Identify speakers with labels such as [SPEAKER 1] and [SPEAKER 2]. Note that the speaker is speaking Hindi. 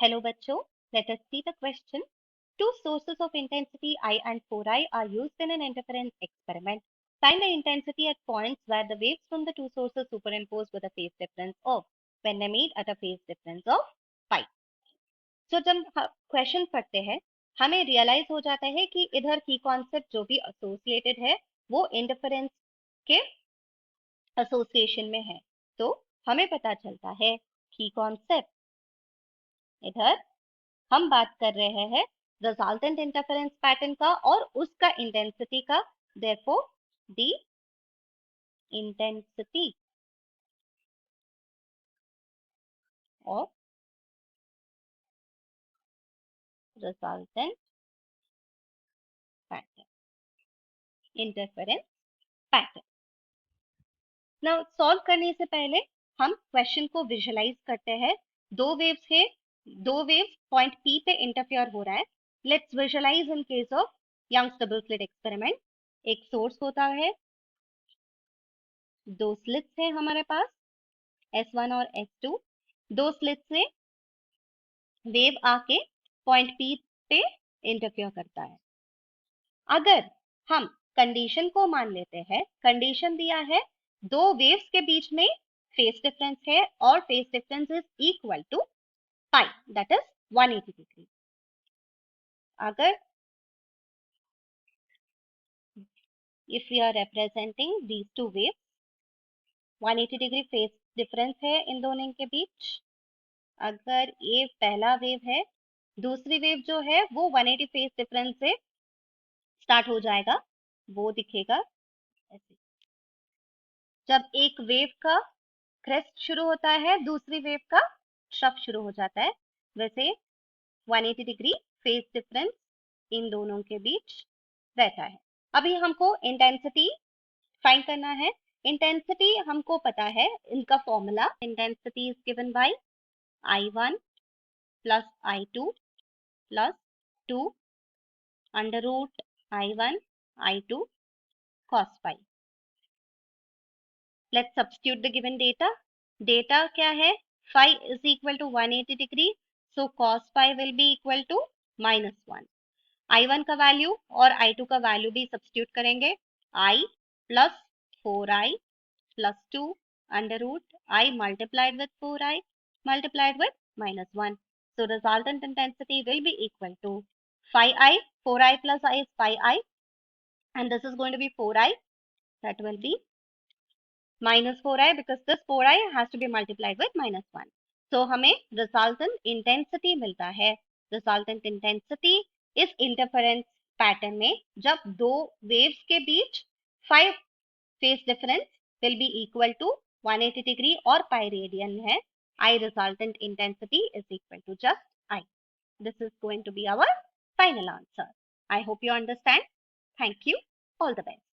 [SPEAKER 1] Hello बच्चों, let us see the question. Two sources of intensity I and 4I are used in an interference experiment. Find the intensity at points where the waves from the two sources superimpose with a phase difference of when they meet at a phase difference of pi. So जब क्वेश्चन पढ़ते हैं हमें रियलाइज हो जाता है कि इधर की कॉन्सेप्ट जो भी एसोसिएटेड है वो इंटरफेरेंस के एसोसिएशन में है, तो हमें पता चलता है की कॉन्सेप्ट इधर हम बात कर रहे हैं रिजल्टेंट इंटरफेरेंस पैटर्न का और उसका इंटेंसिटी का, therefore the intensity of resultant pattern, interference pattern. Now solve करने से पहले हम क्वेश्चन को विजुअलाइज करते हैं। दो वेव्स पॉइंट पी पे इंटरफेयर हो रहा है। Let's visualise in case of Young's double slit experiment. एक सोर्स होता है, दो स्लिट्स है हमारे पास S1 और S2। दो स्लिट्स से वेव आके पॉइंट पी पे इंटरफेयर करता है। अगर हम कंडीशन को मान लेते हैं, कंडीशन दिया है दो वेव्स के बीच में फेस डिफरेंस है और phase difference is equal to pi, that is 180 degree. अगर if we are representing these two waves, 180 degree phase difference है इन दोनों के बीच। अगर ये पहला वेव है, दूसरी वेव जो है वो 180 फेस डिफरेंस से स्टार्ट हो जाएगा, वो दिखेगा ऐसे। जब एक वेव का क्रेस्ट शुरू होता है, दूसरी वेव का ट्रफ शुरू हो जाता है, वैसे 180 डिग्री फेस डिफरेंस इन दोनों के बीच रहता है। अभी हमको इंटेंसिटी फाइंड करना है। इंटेंसिटी हमको पता है, इनका formula intensity is given by I1 plus I2 plus 2 under root I1 I2 cos phi. Let's substitute the given data. Data क्या है? Phi is equal to 180 degree. So cos phi will be equal to -1. I1 का वैल्यू और I2 का वैल्यू भी सब्स्टिट्यूट करेंगे। I plus 4I plus 2 under root I multiplied with 4I multiplied with -1. So resultant intensity will be equal to phi I. 4I plus I is phi I, and this is going to be 4I. That will be minus 4I because this 4I has to be multiplied with -1. So हमें resultant intensity मिलता है। Resultant intensity इस interference pattern में जब दो waves के बीच 5 phase difference will be equal to 180 degree और pi radian है, I resultant intensity is equal to just I. This is going to be our final answer. I hope you understand. Thank you. All the best.